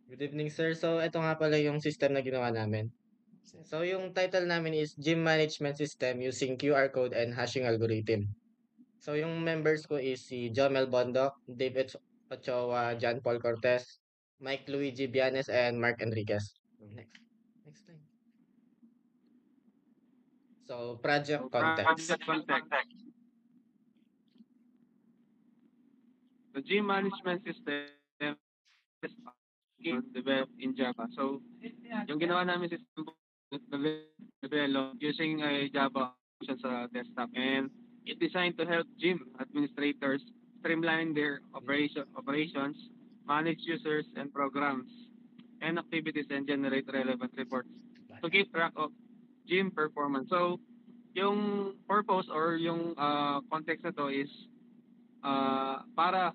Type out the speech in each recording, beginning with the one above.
Good evening, sir. So, ito nga pala yung system na ginawa namin. So, yung title namin is Gym Management System using QR code and hashing algorithm. So, yung members ko is si Jomel Bondoc, Dave Ochoa, John Paul Cortez, Mike Luigi Bianes, and Mark Enriquez. Next. Next time. So, project context. Project context. The gym management system is developed in Java. So, yung ginawa namin system develop using a Java function sa desktop, and it designed to help gym administrators streamline their operations, manage users and programs and activities, and generate relevant reports to keep track of gym performance. So, yung purpose or yung context na to is para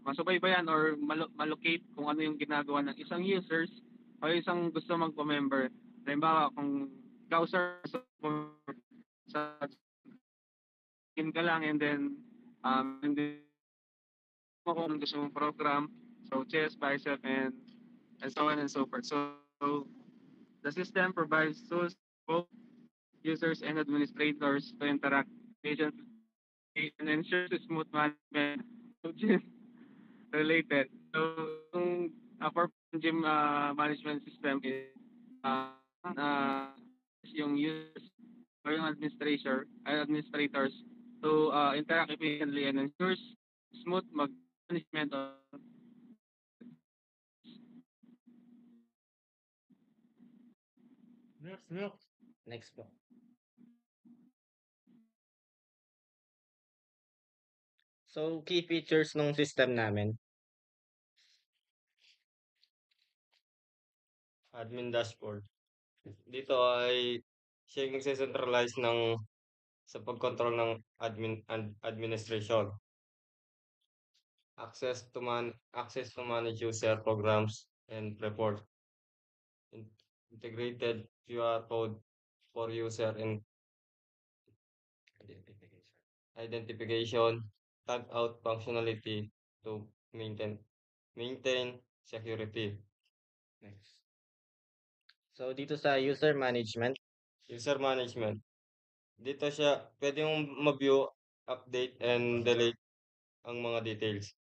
masubaybayan or malocate kung ano yung ginagawa ng isang users o isang gusto magpa-member. Halimbawa, kung ikaw sir sa gym ka lang, and then mo kung gusto mong program, so chest, bicep, and so on and so forth. So the system provides tools for both users and administrators to interact patiently and ensures smooth management of gym related. So, yung for gym management system is yung users or yung administrators to interact efficiently and ensures smooth management of. Next po. So, key features ng system namin. Admin dashboard. Dito ay siya yung nagse-centralize sa pag-control ng administration. Access to manage user programs and report. Integrated QR code for user and identification, tag out functionality to maintain security. Next. So dito sa user management, dito siya pwede mong ma-view, update and delete ang mga details.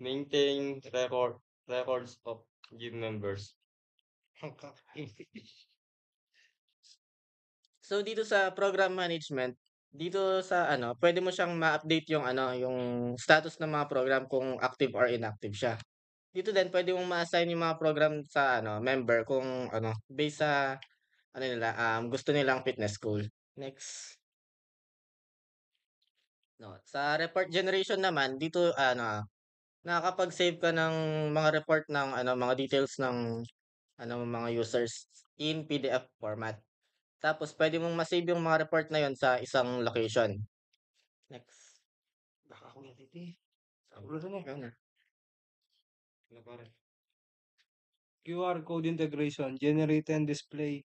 Maintain records of gym members. So dito sa program management, dito sa pwede mo siyang ma-update yung status ng mga program kung active or inactive siya. Dito din pwede mong ma-assign yung mga program sa member kung based sa nila gusto nilang fitness goal. Next. No, sa report generation naman dito nakakapag-save ka ng mga report ng mga details ng mga users in PDF format. Tapos pwede mong ma-save yung mga report na yon sa isang location. Next. Baka ako yan dito eh. Ulo na ikaw na. Ano pa rin? QR code integration, generate and display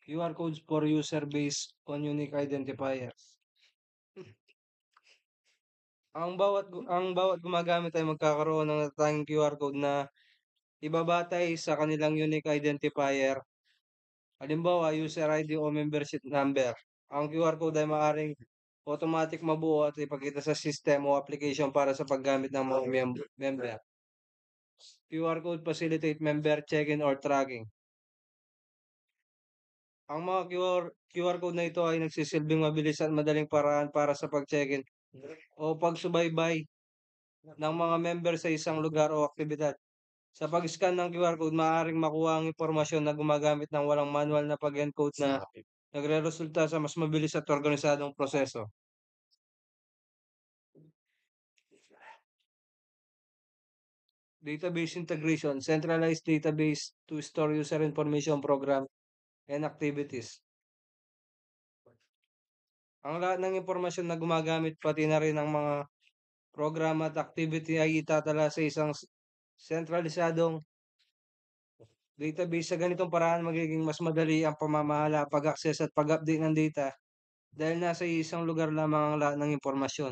QR codes for user based on unique identifiers. Ang bawat gumagamit ay magkakaroon ng natatanging QR code na ibabatay sa kanilang unique identifier. Halimbawa, user ID o membership number. Ang QR code ay maaaring automatic mabuo at ipakita sa system o application para sa paggamit ng mga member. QR code facilitate member check-in or tracking. Ang mga QR code na ito ay nagsisilbing mabilis at madaling paraan para sa pag-check-in o pagsubaybay ng mga member sa isang lugar o aktibidad. Sa pag-scan ng QR code, maaaring makuha ang impormasyon na gumagamit ng walang manual na pag-encode na nagre-resulta sa mas mabilis at organisadong proseso. Database integration, centralized database to store user information, program, and activities. Ang lahat ng impormasyon na gumagamit pati na rin ang mga program at activity ay itatala sa isang sentralisadong database. Sa ganitong paraan, magiging mas madali ang pamamahala, pag-access at pag-update ng data dahil nasa isang lugar lamang ang lahat ng impormasyon.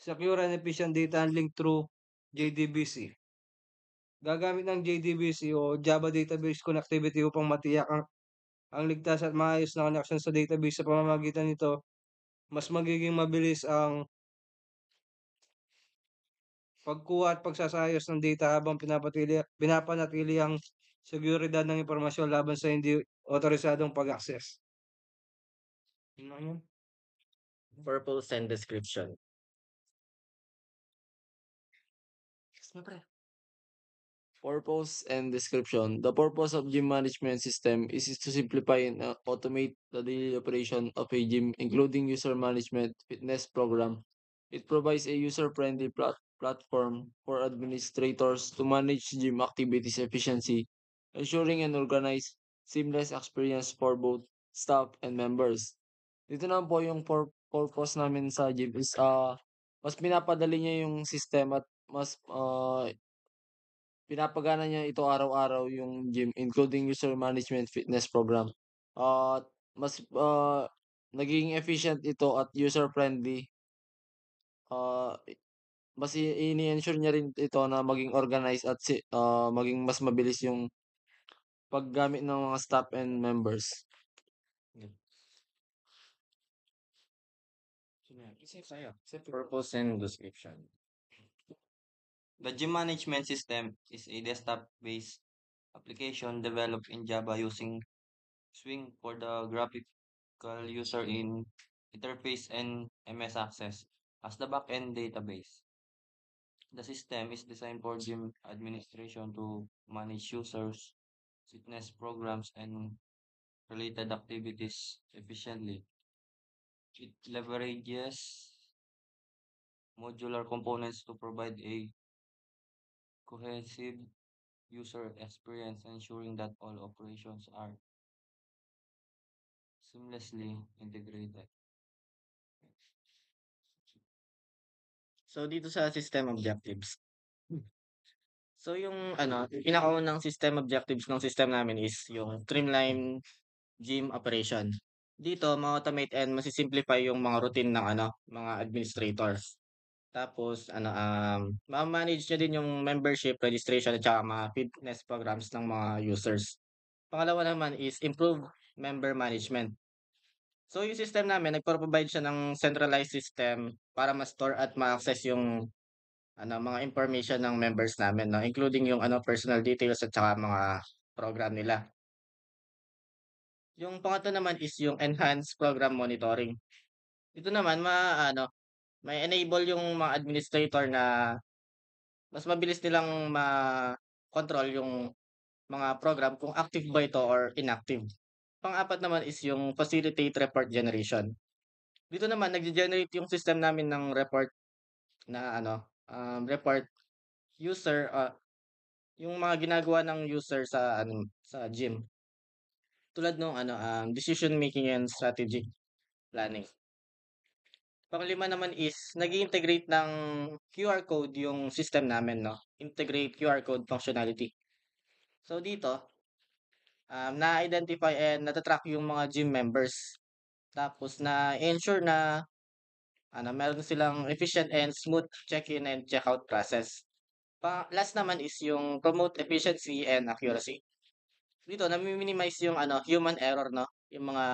Secure and efficient data handling through JDBC. gagamit ng JDBC o Java Database Connectivity upang matiyak ang ligtas at maayos na koneksyon sa database. Sa pamamagitan nito, mas magiging mabilis ang pagkuha at pagsasayos ng data habang pinapanatili ang seguridad ng impormasyon laban sa hindi otorisadong pag-access. Yun lang yun. Purpose and description. Purpose and description. The purpose of gym management system is to simplify and automate the daily operation of a gym, including user management fitness program. It provides a user-friendly platform for administrators to manage gym activities efficiency, ensuring an organized, seamless experience for both staff and members. Dito naman po yung purpose namin sa gym is mas pinapadali niya yung system at mas pinapagana niya ito araw-araw yung gym, including user management fitness program. At mas nagiging efficient ito at user-friendly. Mas ini-ensure niya rin ito na maging organized at maging mas mabilis yung paggamit ng mga staff and members. Purpose and description. The gym management system is a desktop-based application developed in Java using Swing for the graphical user interface and MS Access as the backend database. The system is designed for gym administration to manage users, fitness programs, and related activities efficiently. It leverages modular components to provide a cohesive user experience, ensuring that all operations are seamlessly integrated. So dito sa system objectives. So yung pinakaunang system objectives ng system namin is yung streamline gym operation. Dito ma-automate and masisimplify yung mga routine ng mga administrators. Tapos ma-manage niya din yung membership registration at saka mga fitness programs ng mga users. Pangalawa naman is improve member management. So yung system namin nagpo-provide siya ng centralized system para ma-store at ma-access yung mga information ng members namin, no? Including yung personal details at saka mga program nila. Yung pangatlo naman is yung enhanced program monitoring. Ito naman may enable yung mga administrator na mas mabilis nilang ma-control yung mga program kung active ba ito or inactive. Pang-apat naman is yung facilitate report generation. Dito naman nagge-generate yung system namin ng report na report user yung mga ginagawa ng user sa gym. Tulad nung decision making and strategic planning. Panglima naman is nag-integrate ng QR code yung system namin, no? Integrate QR code functionality. So dito, na-identify and natatrack yung mga gym members. Tapos na-ensure na meron silang efficient and smooth check-in and check-out process. Last naman is yung promote efficiency and accuracy. Dito nami-minimize yung human error, no? Yung mga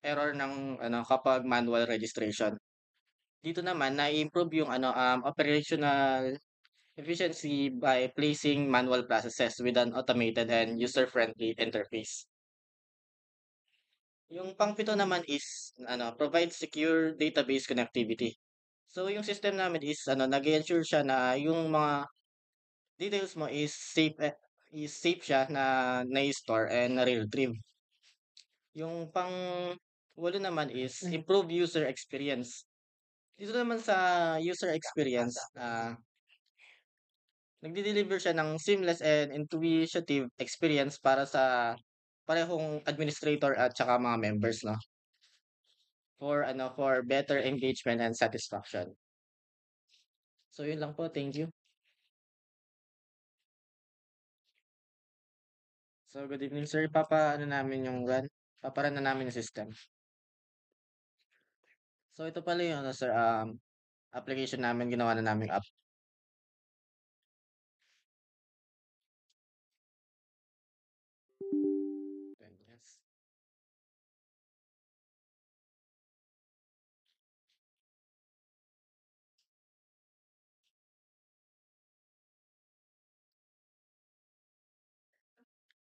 error ng kapag manual registration. Dito naman na-improve yung operational efficiency by placing manual processes with an automated and user-friendly interface. Yung pang-pito naman is provide secure database connectivity. So yung system namin is nag-ensure siya na yung mga details mo is safe siya na na-store and na-retrieve. Yung pang-walo naman is improve user experience. Dito naman sa user experience, nagde-deliver siya ng seamless and intuitive experience para sa parehong administrator at saka mga members, no? For better engagement and satisfaction. So yun lang po, thank you. So good evening sir, namin yung run. Paparun na namin yung system. So ito pala yung sir, application namin, ginawa na namin app. Yes.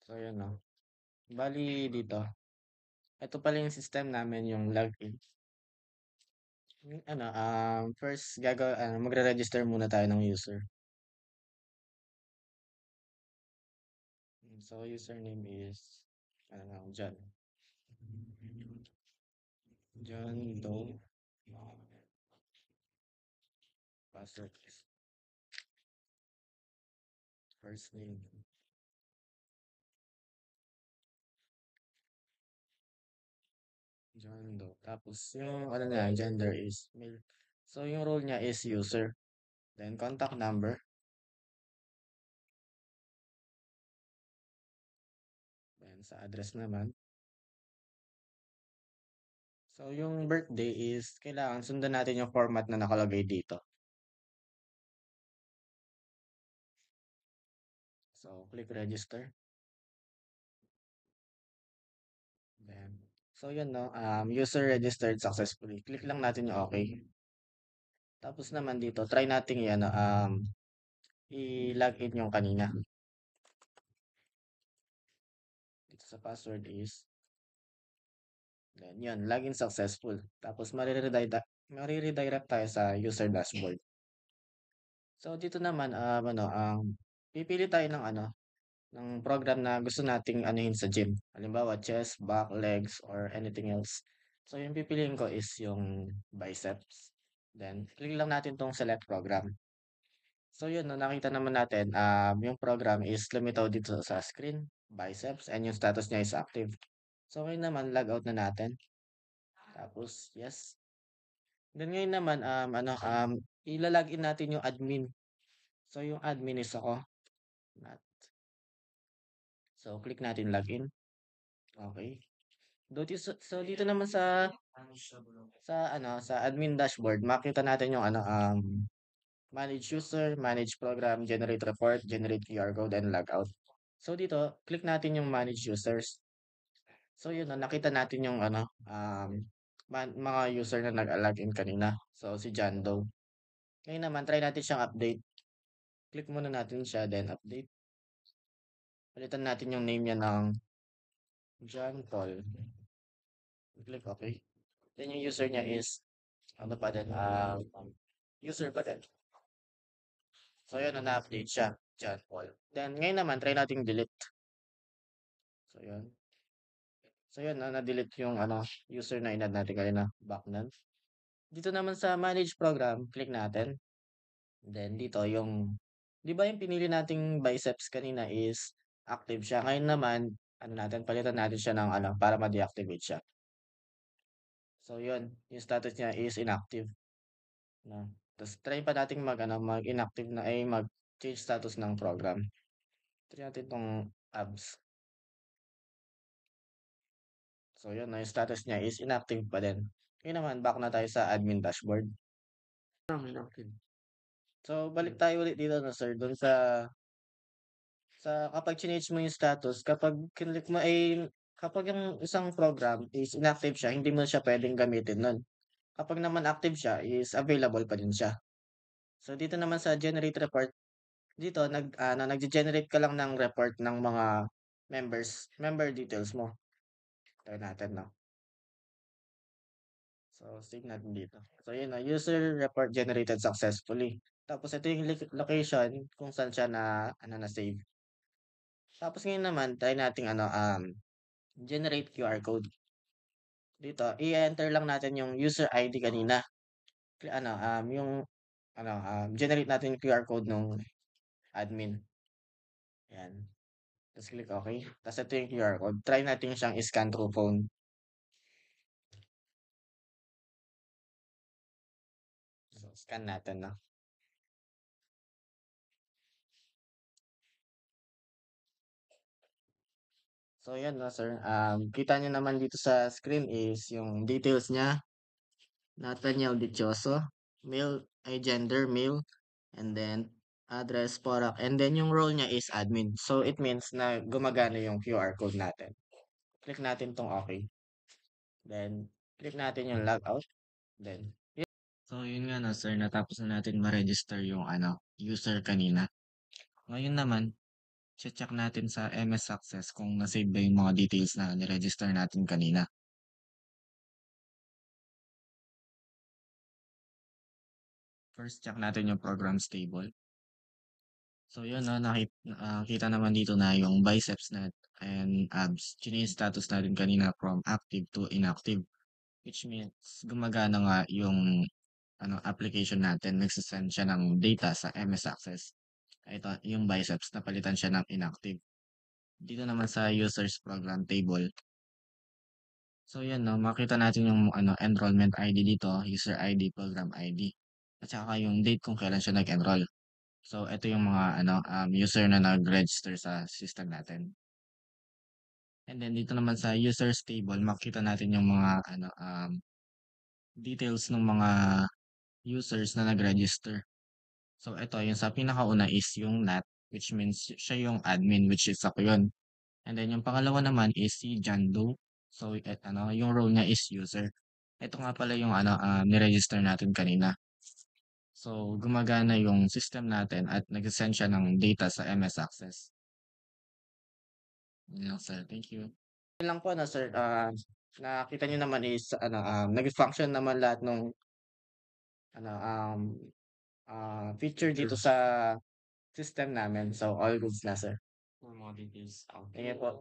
So, yun, no? Bali dito, ito pala yung system namin, yung login. Yung ano, first magre-register muna tayo ng user. So, username is, John. John Doe. Password is first name. John Doe. Tapos, yung gender is male. So, yung role niya is user. Then, contact number. Then, sa address naman. So, yung birthday is, kailangan sundan natin yung format na nakalagay dito. So, click register. Then, so yun, no? User registered successfully. Click lang natin yung okay. Tapos naman dito, try natin yan, i-login yung kanina. Dito sa password is, then yun, login successful. Tapos mariredirect tayo sa user dashboard. So dito naman, pipili tayo ng ng program na gusto nating anuhin sa gym. Halimbawa, chest, back, legs, or anything else. So yung pipiliin ko is yung biceps. Then, click lang natin tong select program. So yun, no, nakita naman natin, yung program is lumitaw dito sa screen, biceps, and yung status niya is active. So ngayon naman, log out na natin. Tapos, yes. Then ngayon naman, ilalagin natin yung admin. So yung admin is ako. Not. So, click natin login. Okay. Dito naman sa admin dashboard, makita natin yung manage user, manage program, generate report, generate QR code, and logout. So dito, click natin yung manage users. So yun, nakita natin yung mga user na nag-login kanina. So si John Doe. Ngayon naman, try natin siyang update. Click muna natin siya, then update. Palitan natin yung name niya ng John Paul. Click okay. Then yung user niya is, user pa din. So yun, na-update siya, John Paul. Then ngayon naman, try nating delete. So yun. So yun, na-delete yung user na inad natin kanina, back nun. Dito naman sa manage program, click natin. Then dito yung, di ba yung pinili nating biceps kanina is active siya. Ngayon naman, palitan natin siya ng para ma-deactivate siya. So yun, yung status niya is inactive. No? Tapos try pa nating mag-inactive mag-change status ng program. Try natin itong abs. So yun, yung status niya is inactive pa din. Ngayon naman, back na tayo sa admin dashboard. Inactive. So, balik tayo ulit dito na sir, dun sa kapag change mo yung status, kapag click mo kapag yung isang program is inactive siya, hindi mo siya pwedeng gamitin nun. Kapag naman active siya, is available pa din siya. So, dito naman sa generate report, dito, nag-generate ka lang ng report ng mga member details mo. Try natin, no? So, save natin dito. So, yun na, user report generated successfully. Tapos, ito yung location kung saan siya na-save. Tapos, ngayon naman, try nating generate QR code. Dito, i-enter lang natin yung user ID kanina. Generate natin yung QR code ng admin. Ayan. Tapos, click OK. Tapos, ito yung QR code. Try natin siyang scan through phone. So, scan natin, no? So, yan na, sir. Kita nyo naman dito sa screen is yung details niya. Nathaniel Dichoso. Gender, male. And then, address, product. And then, yung role niya is admin. So, it means na gumagana yung QR code natin. click natin 'tong okey. Then, click natin yung logout. Then, so yun nga na sir, natapos na natin ma-register yung user kanina. Ngayon naman, check natin sa MS Access kung na-save ba yung mga details na ni-register natin kanina. First, check natin yung programs table. So yun nakita naman dito na yung biceps net and abs. Change status natin kanina from active to inactive. Which means gumagana nga yung application natin. Nagsasend siya ng data sa MS Access. Ito, yung biceps, napalitan siya ng inactive. Dito naman sa users program table. So yan makita natin yung enrollment ID dito, user ID, program ID. At saka yung date kung kailan siya nag-enroll. So ito yung mga user na nag-register sa system natin. And then dito naman sa users table, makita natin yung mga details ng mga users na nag-register. So ito, yung sa pinakauna is yung NAT, which means siya yung admin, which is ako yun. And then yung pangalawa naman is si John Doe. So yung role niya is user. Ito nga pala yung ni-register natin kanina. So gumagana yung system natin at nag-send siya ng data sa MS Access. Yun lang sir, thank you. Yun lang po sir, nakita niyo naman is nag-function naman lahat ng feature dito sa system namin. So all goods na sir. For mga details. Thank you po.